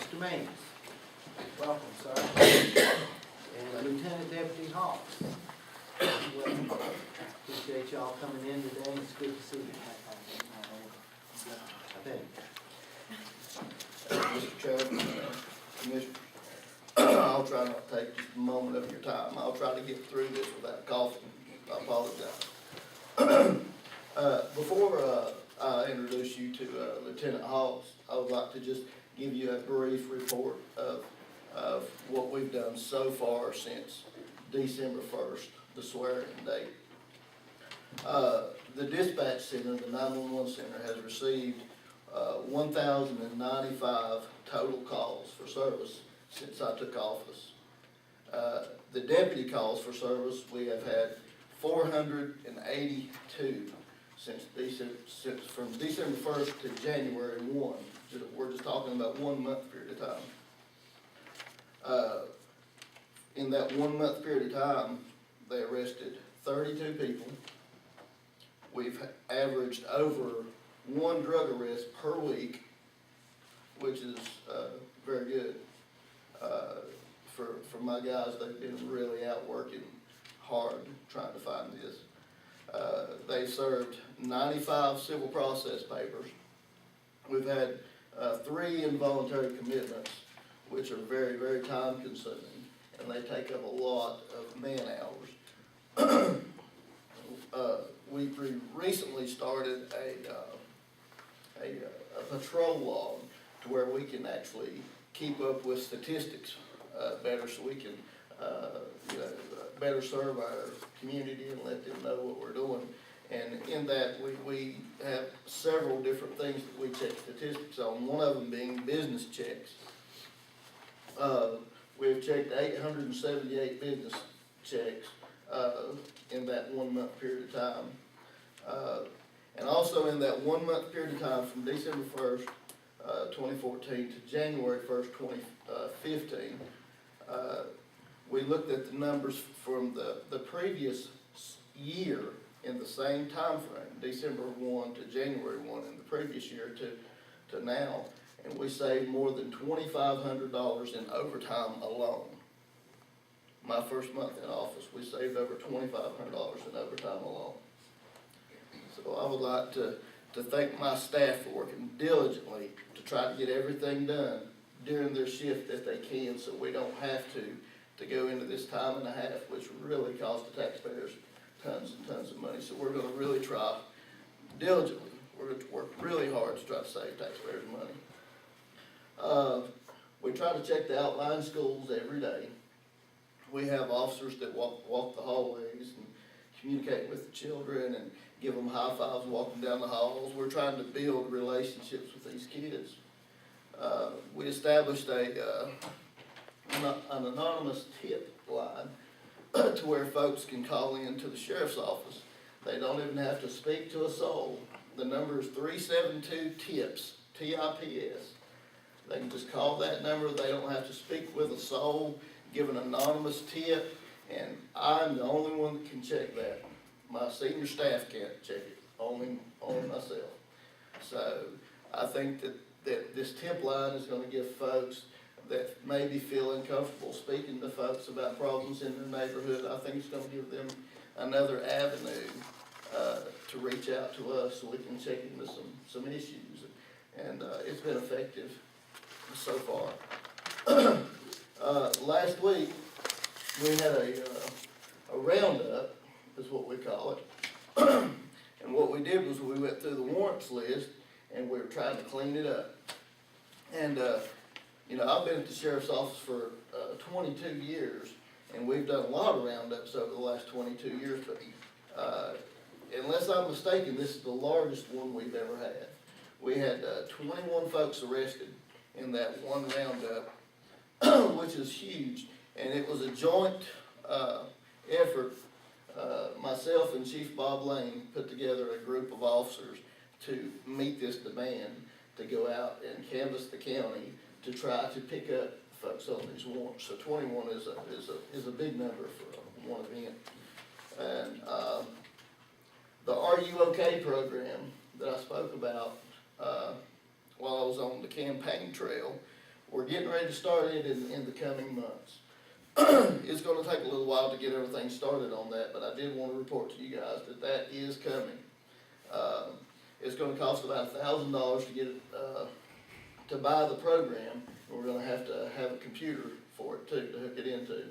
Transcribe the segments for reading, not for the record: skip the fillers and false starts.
Mr. Maines. Welcome, sir. And Lieutenant Deputy Hawks. Welcome. Appreciate y'all coming in today. It's good to see you. I think. Mr. Chairman, Commissioners, I'll try not to take just a moment of your time. I'll try to get through this without coughing. I apologize. Before I introduce you to Lieutenant Hawks, I would like to just give you a brief report of what we've done so far since December 1st, the swearing date. The dispatch center, the 911 center, has received 1,095 total calls for service since I took office. The deputy calls for service, we have had 482 from December 1st to January 1. We're just talking about 1 month period of time. In that 1 month period of time, they arrested 32 people. We've averaged over 1 drug arrest per week, which is very good. For my guys, they've been really out working hard trying to find this. They served 95 civil process papers. We've had 3 involuntary commitments, which are very, very time consuming, and they take up a lot of man hours. We recently started a patrol log to where we can actually keep up with statistics better, so we can better serve our community and let them know what we're doing. And in that, we have several different things that we check statistics on, one of them being business checks. We've checked 878 business checks in that 1 month period of time. And also in that 1 month period of time from December 1st, 2014 to January 1st, 2015, we looked at the numbers from the previous year in the same time frame, December 1 to January 1 in the previous year to now, and we saved more than $2,500 in overtime alone. My first month in office, we saved over $2,500 in overtime alone. So I would like to thank my staff for working diligently to try to get everything done during their shift that they can, so we don't have to go into this time and a half, which really cost the taxpayers tons and tons of money. So we're going to really try diligently. We're going to work really hard to try to save taxpayers money. We try to check the outlying schools every day. We have officers that walk the hallways and communicate with the children and give them high fives walking down the halls. We're trying to build relationships with these kids. We established an anonymous tip line to where folks can call in to the sheriff's office. They don't even have to speak to a soul. The number is 372-TIPS, T-I-P-S. They can just call that number. They don't have to speak with a soul, give an anonymous tip, and I'm the only one that can check that. My senior staff can't check it, only myself. So I think that this tip line is going to give folks that maybe feel uncomfortable speaking to folks about problems in their neighborhood. I think it's going to give them another avenue to reach out to us so we can check into some issues. And it's been effective so far. Last week, we had a roundup, is what we call it. And what we did was we went through the warrants list and we were trying to clean it up. And I've been at the sheriff's office for 22 years, and we've done a lot of roundups over the last 22 years, but unless I'm mistaken, this is the largest one we've ever had. We had 21 folks arrested in that one roundup, which is huge, and it was a joint effort. Myself and Chief Bob Lane put together a group of officers to meet this demand, to go out and canvass the county to try to pick up folks on these warrants. So 21 is a big number for one event. And the Are You OK program that I spoke about while I was on the campaign trail, We're getting ready to start it in the coming months. It's gonna take a little while to get everything started on that, but I did want to report to you guys that that is coming. It's gonna cost about $1,000 to get it, to buy the program, and we're gonna have to have a computer for it too, to hook it into.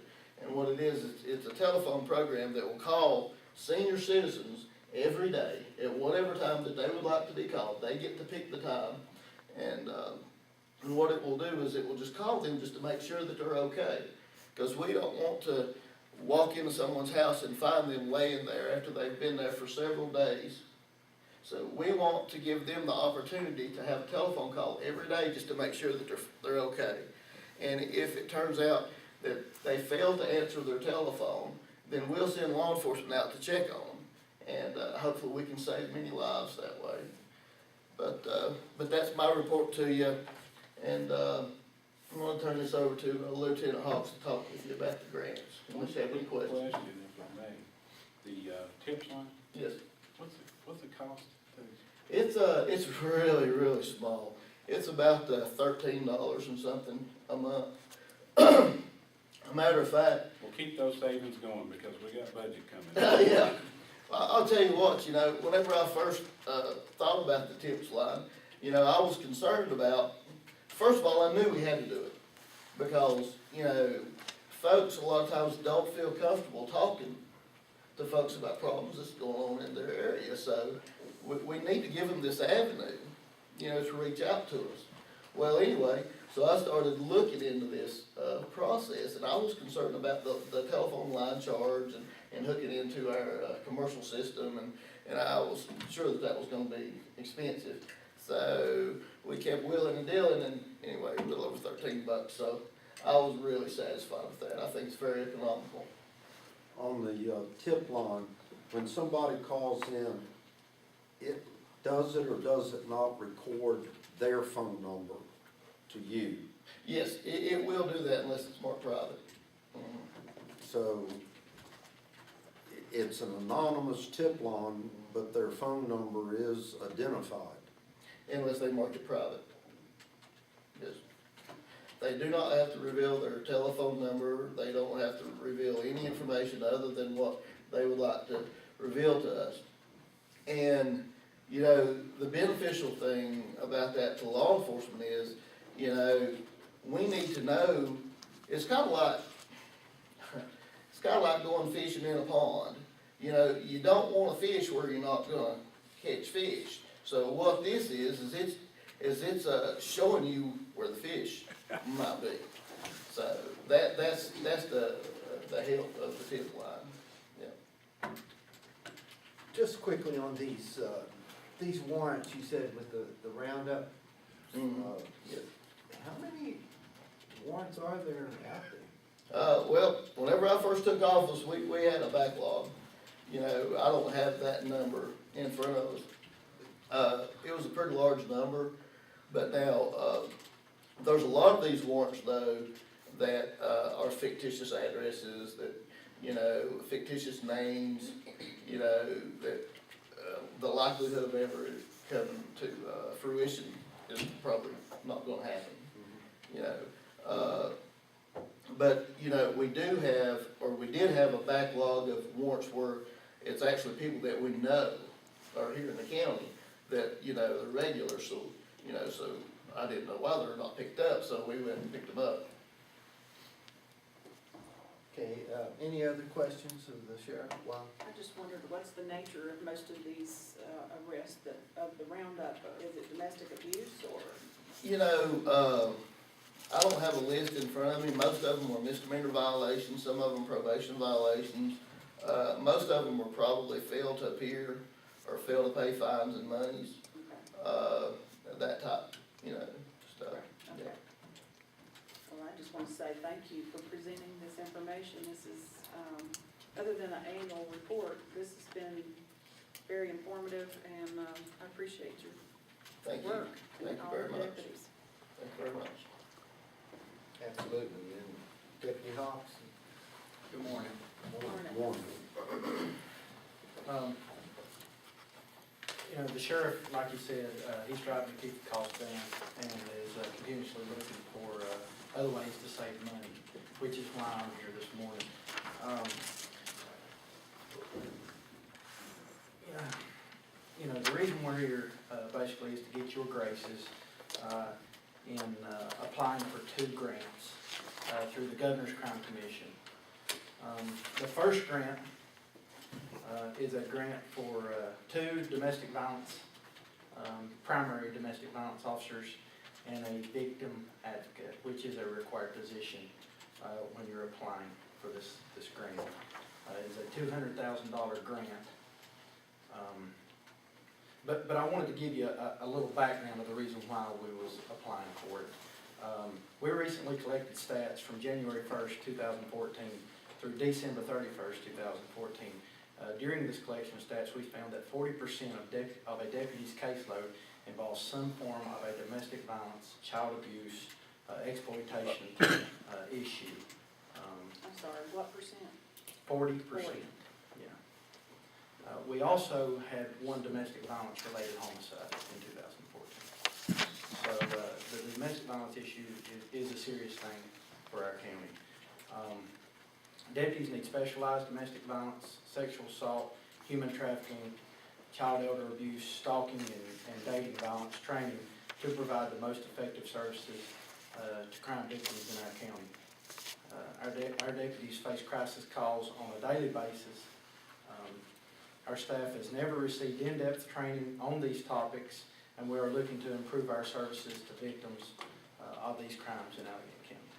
And what it is, it's a telephone program that will call senior citizens every day, at whatever time that they would like to be called. They get to pick the time, and what it will do is it will just call them just to make sure that they're okay. Because we don't want to walk into someone's house and find them laying there after they've been there for several days. So we want to give them the opportunity to have a telephone call every day just to make sure that they're okay. And if it turns out that they fail to answer their telephone, then we'll send law enforcement out to check on them. And hopefully we can save many lives that way. But that's my report to you. And I'm gonna turn this over to Lieutenant Hawks to talk with you about the grants, unless you have any questions. Question, if I may, the tips line, Yes. what's the cost? It's really, really small. It's about $13 and something a month. A matter of fact, We'll keep those savings going because we got budget coming. yeah, I'll tell you what, whenever I first thought about the tips line, I was concerned about, first of all, I knew we had to do it. Because, folks a lot of times don't feel comfortable talking to folks about problems that's going on in their area. So we need to give them this avenue, to reach out to us. Well, anyway, so I started looking into this process, and I was concerned about the telephone line charge and hooking into our commercial system, and I was sure that was gonna be expensive. So we kept wheeling and dealing, and anyway, a little over $13, so I was really satisfied with that. I think it's very economical. On the tip line, when somebody calls in, does it or does it not record their phone number to you? Yes, it will do that unless it's marked private. So it's an anonymous tip line, but their phone number is identified. Unless they mark it private. Yes. They do not have to reveal their telephone number, they don't have to reveal any information other than what they would like to reveal to us. And, the beneficial thing about that to law enforcement is, we need to know, it's kinda like going fishing in a pond. You don't wanna fish where you're not gonna catch fish. So what this is it's showing you where the fish might be. So that's the help of the tip line, yeah. Just quickly on these warrants you said with the roundup. Yes. How many warrants are there out there? Well, whenever I first took office, we had a backlog. I don't have that number in front of us. It was a pretty large number, but now, there's a lot of these warrants though that, are fictitious addresses, that, fictitious names, that, the likelihood of ever coming to, fruition is probably not gonna happen, But, we did have a backlog of warrants where it's actually people that we know are here in the county that, they're regular, so, so I didn't know why they're not picked up, so we went and picked them up. Okay, any other questions of the sheriff? Wow. I just wondered, what's the nature of most of these arrests of the roundup? Is it domestic abuse or? I don't have a list in front of me. Most of them were misdemeanor violations, some of them probation violations. Most of them were probably fail to appear or fail to pay fines and monies, that type, stuff. Okay. Well, I just want to say thank you for presenting this information. This is, other than an annual report, this has been very informative, and I appreciate your Thank you. work. Thank you all very the much. deputies. Thank you very much. Absolutely. And Deputy Hawks? Good morning. Morning. The sheriff, like you said, he's trying to keep the costs down and is continuously looking for other ways to save money, which is why I'm here this morning. You know, the reason we're here basically is to get your graces in applying for 2 grants through the Governor's Crime Commission. The first grant is a grant for 2 domestic violence, primary domestic violence officers, and a victim advocate, which is a required position when you're applying for this grant. It's a $200,000 grant. But I wanted to give you a little background of the reason why we was applying for it. We recently collected stats from January 1st, 2014 through December 31st, 2014. During this collection of stats, we found that 40% of a deputy's caseload involves some form of a domestic violence, child abuse, exploitation issue. I'm sorry, what percent? 40%. Yeah. We also had 1 domestic violence related homicide in 2014. So the domestic violence issue is a serious thing for our county. Deputies need specialized domestic violence, sexual assault, human trafficking, child elder abuse, stalking, and dating violence training to provide the most effective services to crime victims in our county. Our deputies face crisis calls on a daily basis. Our staff has never received in-depth training on these topics, and we are looking to improve our services to victims of these crimes in Alleghany County.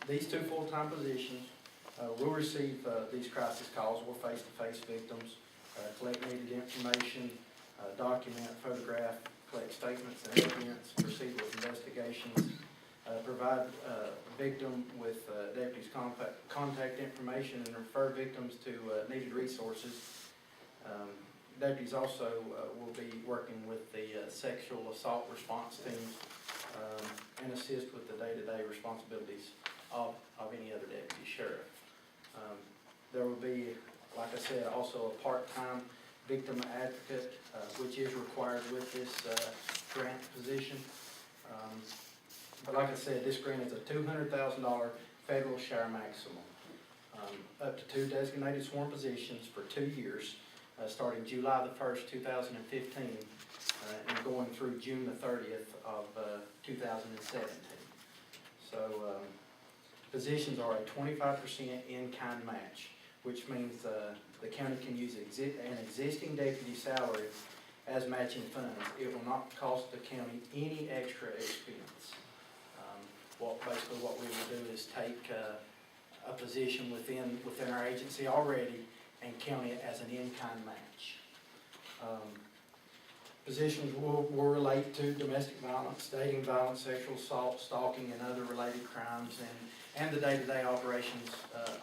These 2 full-time positions will receive these crisis calls. We'll face-to-face victims, collect needed information, document, photograph, collect statements and evidence, proceed with investigations, provide victim with deputies' contact information, and refer victims to needed resources. Deputies also will be working with the sexual assault response teams and assist with the day-to-day responsibilities of any other deputy sheriff. There will be, like I said, also a part-time victim advocate, which is required with this grant position. But like I said, this grant is a $200,000 federal share maximum, up to 2 designated sworn positions for 2 years, starting July the 1st, 2015, and going through June the 30th of 2017. So positions are a 25% in-kind match, which means the county can use an existing deputy salary as matching funds. It will not cost the county any extra expense. Basically what we would do is take a position within our agency already and count it as an in-kind match. Positions will relate to domestic violence, dating violence, sexual assault, stalking, and other related crimes, and the day-to-day operations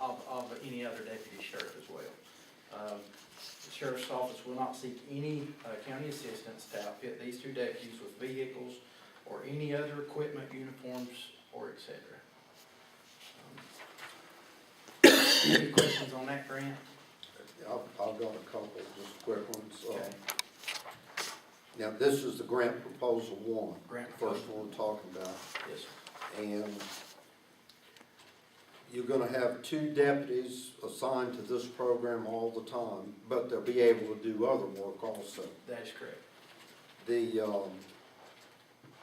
of any other deputy sheriff as well. The Sheriff's Office will not seek any county assistance to outfit these 2 deputies with vehicles or any other equipment, uniforms, or etc. Any questions on that grant? I've got a couple, just quick ones. Okay. Now, this is the grant proposal 1. Grant First proposal. one we're talking about. Yes, sir. And you're gonna have 2 deputies assigned to this program all the time, but they'll be able to do other work also. That is correct.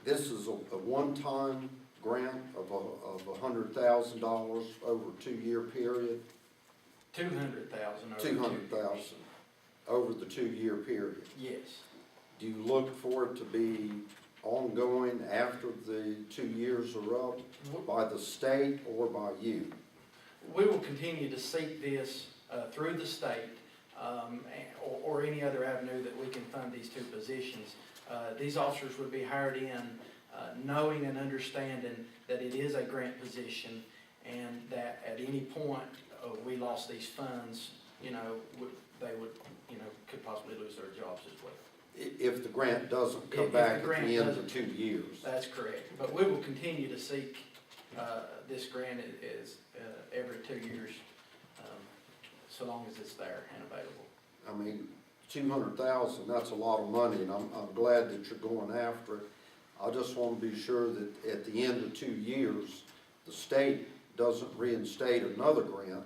This is a one-time grant of $100,000 over a 2-year period. 200,000. 200,000 over the 2-year period. Yes. Do you look for it to be ongoing after the 2 years are up by the state or by you? We will continue to seek this through the state or any other avenue that we can fund these 2 positions. These officers would be hired in knowing and understanding that it is a grant position and that at any point we lost these funds, they would, could possibly lose their jobs as well. If the grant doesn't come If back the grant at the end of doesn't- 2 years. That's correct. But we will continue to seek this grant is every 2 years, so long as it's there and available. I mean, 200,000, that's a lot of money, and I'm glad that you're going after it. I just want to be sure that at the end of 2 years, the state doesn't reinstate another grant,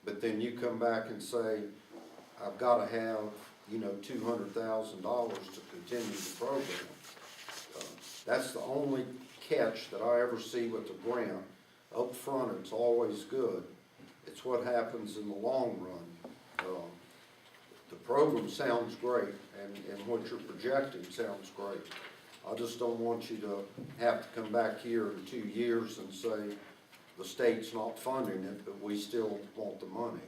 but then you come back and say, I've got to have, $200,000 to continue the program. That's the only catch that I ever see with the grant. Up front, it's always good. It's what happens in the long run. The program sounds great, and what you're projecting sounds great. I just don't want you to have to come back here in 2 years and say, the state's not funding it, but we still want the money.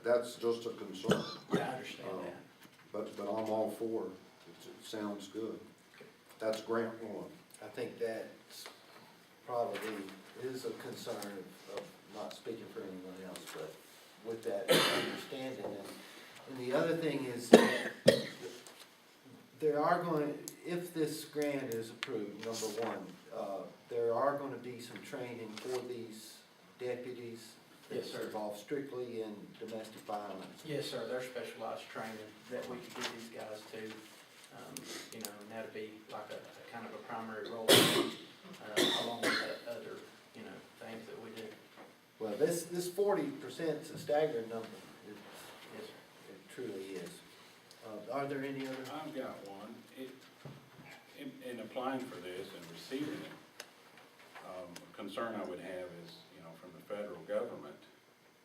That's just a concern. Yeah, I understand that. But I'm all for it. It sounds good. That's grant one. I think that's probably is a concern of not speaking for anyone else, but with that understanding. And the other thing is, there are going, if this grant is approved, number one, there are going to be some training for these deputies Yes, sir. that's involved strictly in domestic violence. Yes, sir, there's specialized training that we could give these guys to, and that'd be like a kind of a primary role, along with the other, things that we do. Well, this 40% is a staggering number. Yes, sir. It truly is. Are there any other? I've got one. In applying for this and receiving it, a concern I would have is, from the federal government,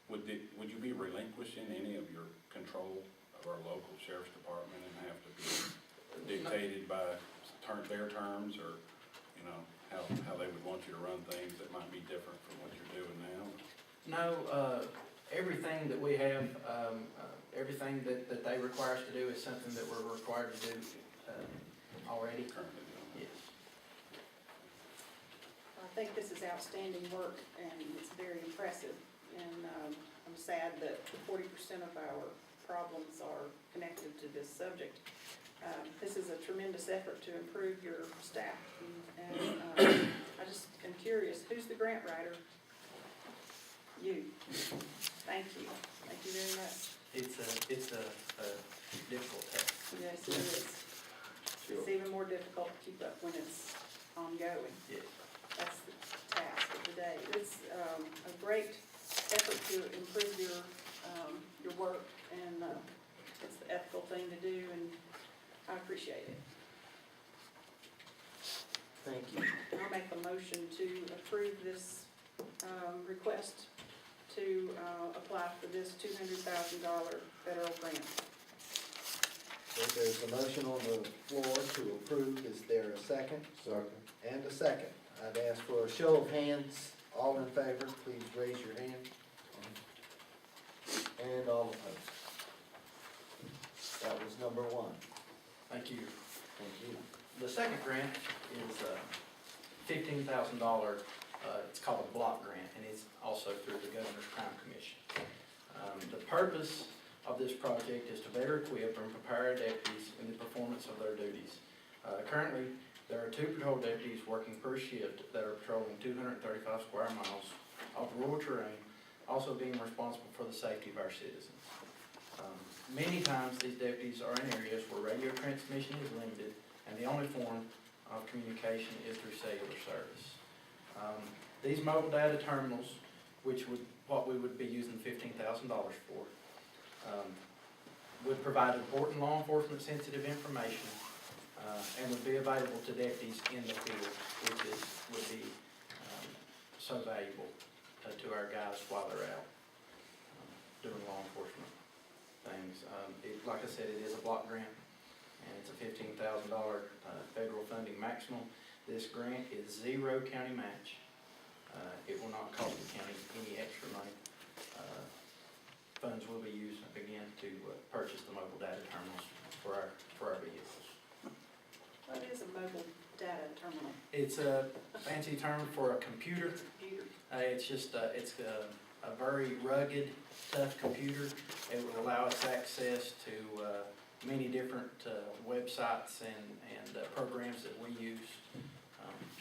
would you be relinquishing any of your control of our local sheriff's department and have to be dictated by their terms, or, how they would want you to run things that might be different from what you're doing now? No, everything that we have, everything that they require us to do is something that we're required to do already. Currently doing? Yes. I think this is outstanding work, and it's very impressive. And I'm sad that 40% of our problems are connected to this subject. This is a tremendous effort to improve your staff. And I just am curious, who's the grant writer? You. Thank you. Thank you very much. It's a difficult task. Yes, it is. It's even more difficult to keep up when it's ongoing. Yes. That's the task of the day. It's a great effort to improve your work, and it's the ethical thing to do, and I appreciate it. Thank you. I'll make a motion to approve this request to apply for this $200,000 federal grant. So there's a motion on the floor to approve. Is there a second? Second. And a second. I'd ask for a show of hands. All in favor, please raise your hand. And all opposed. That was number one. Thank you. Thank you. The second grant is $15,000. It's called a block grant, and it's also through the Governor's Crime Commission. The purpose of this project is to better equip and prepare our deputies in the performance of their duties. Currently, there are 2 patrol deputies working per shift that are patrolling 235 square miles of rural terrain, also being responsible for the safety of our citizens. Many times, these deputies are in areas where radio transmission is limited, and the only form of communication is through cellular service. These mobile data terminals, what we would be using $15,000 for, would provide important law enforcement sensitive information and would be available to deputies in the field, which would be so valuable to our guys while they're out doing law enforcement things. Like I said, it is a block grant, and it's a $15,000 federal funding maximum. This grant is 0 county match. It will not cost the county any extra money. Funds will be used again to purchase the mobile data terminals for our vehicles. What is a mobile data terminal? It's a fancy term for a computer. Computer. It's just it's a very rugged, tough computer. It will allow us access to many different websites and programs that we use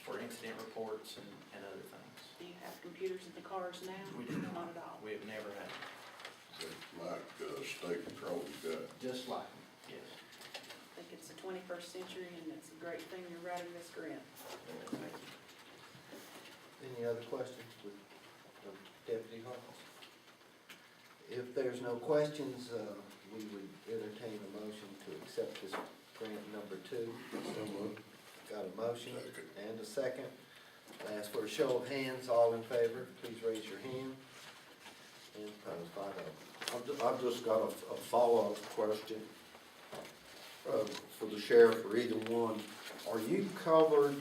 for incident reports and other things. Do you have computers in the cars now? We do not. Not at all. We have never had, So like state patrol's got. just like, yes. I think it's a 21st century, and it's a great thing you're writing this grant. Thank you. Any other questions with Deputy Hawkins? If there's no questions, we would entertain a motion to accept this grant number 2. So moved. Got a motion and a second. I'll ask for a show of hands, all in favor, please raise your hand. And opposed, 5-0. I've just got a follow-up question for the sheriff or either one. Are you covered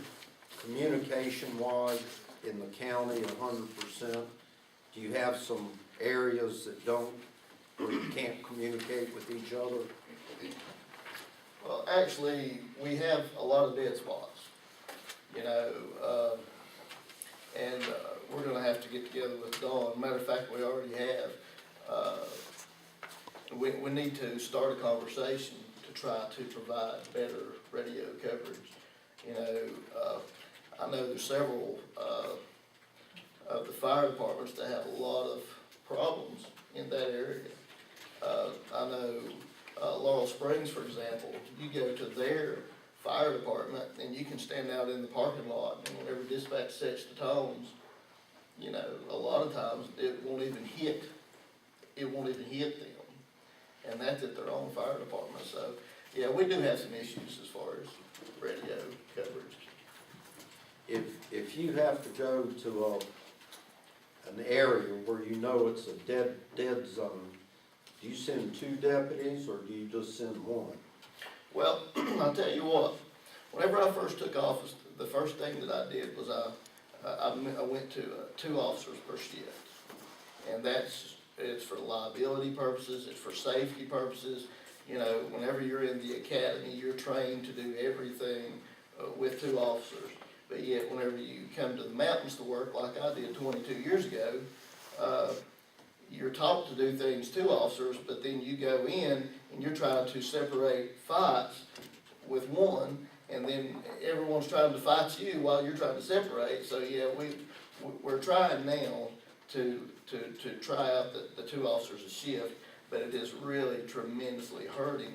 communication-wise in the county 100%? Do you have some areas that don't, where you can't communicate with each other? Well, actually, we have a lot of dead spots, you know, and we're gonna have to get together with Dawn. Matter of fact, we already have. We need to start a conversation to try to provide better radio coverage. You know, I know there's several of the fire departments that have a lot of problems in that area. I know Laurel Springs, for example, you go to their fire department and you can stand out in the parking lot, and whenever dispatch sets the tones, you know, a lot of times it won't even hit them. And that's at their own fire department. So, yeah, we do have some issues as far as radio coverage. If you have to go to an area where you know it's a dead zone, do you send 2 deputies or do you just send 1? Well, I'll tell you what, whenever I first took office, the first thing that I did was I went to 2 officers per shift. And it's for liability purposes, it's for safety purposes. You know, whenever you're in the academy, you're trained to do everything with 2 officers. But yet, whenever you come to the mountains to work like I did 22 years ago, you're taught to do things 2 officers, but then you go in and you're trying to separate fights with 1, and then everyone's trying to fight you while you're trying to separate. So yeah, we're trying now to try out the 2 officers a shift, but it is really tremendously hurting.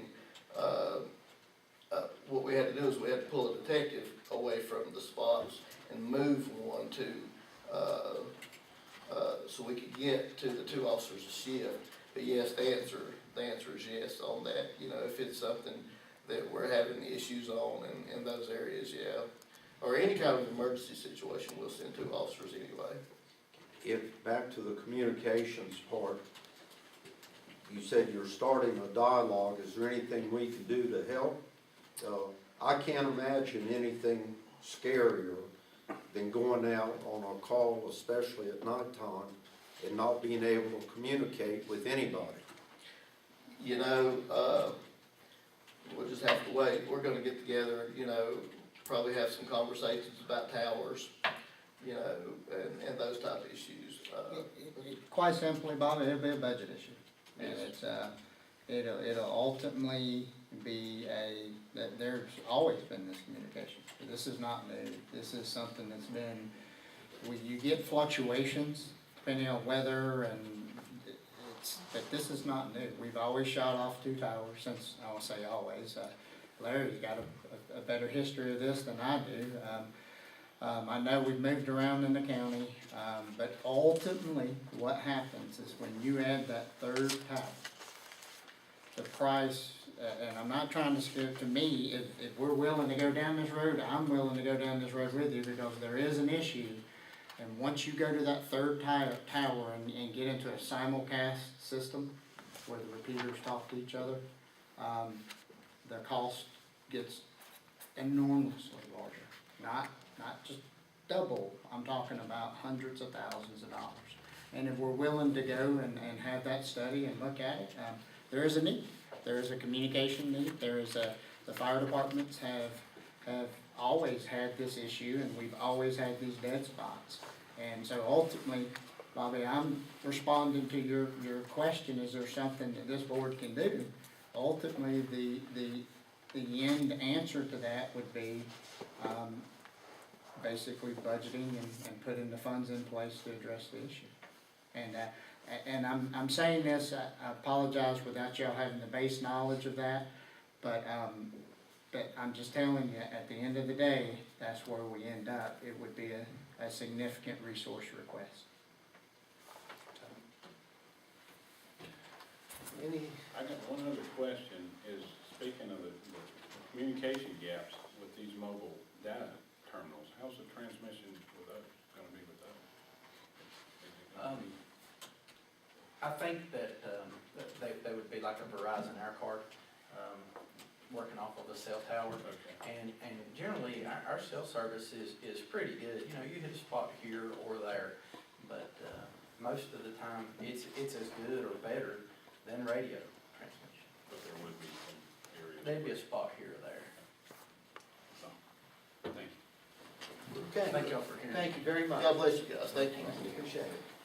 What we had to do is we had to pull a detective away from the spots and move 1 to, so we could get to the 2 officers a shift. But yes, the answer is yes on that. You know, if it's something that we're having issues on in those areas, yeah. Or any kind of emergency situation, we'll send 2 officers anyway. If, back to the communications part, you said you're starting a dialogue, is there anything we can do to help? I can't imagine anything scarier than going out on a call, especially at nighttime, and not being able to communicate with anybody. You know, we'll just have to wait. We're gonna get together, you know, probably have some conversations about towers, you know, and those type of issues. Quite simply, Bob, it'll be a budget issue. And Yes. it'll ultimately be there's always been miscommunication. This is not new. This is something that's been, you get fluctuations depending on weather, and but this is not new. We've always shot off 2 towers since, I won't say always. Larry's got a better history of this than I do. I know we've moved around in the county, but ultimately what happens is when you add that 3rd tower, the price, and I'm not trying to scare, to me, if we're willing to go down this road, I'm willing to go down this road with you, because there is an issue. And once you go to that 3rd tower and get into a simulcast system where the repeaters talk to each other, the cost gets enormously larger. Not just double, I'm talking about hundreds of thousands of dollars. And if we're willing to go and have that study and look at it, there is a need. There is a communication need. The fire departments have always had this issue, and we've always had these dead spots. And so ultimately, Bobby, I'm responding to your question, is there something that this board can do? Ultimately, the end answer to that would be, basically budgeting and putting the funds in place to address the issue. And I'm saying this, I apologize without y'all having the base knowledge of that, but but I'm just telling you, at the end of the day, that's where we end up. It would be a significant resource request. Any, I got one other question, is speaking of the communication gaps with these mobile data terminals, how's the transmission with those, gonna be with those? Is it gonna be- I think that, they would be like a Verizon Air Card, working off of a cell tower. Okay, And generally, our cell service is pretty good. You know, you hit a spot here or there, but, most of the time, it's as good or better than radio transmission. but there would be some areas. There'd be a spot here or there. So, thank you. okay, Thank y'all for hearing. thank you very much. God bless you guys, thank you. Appreciate it.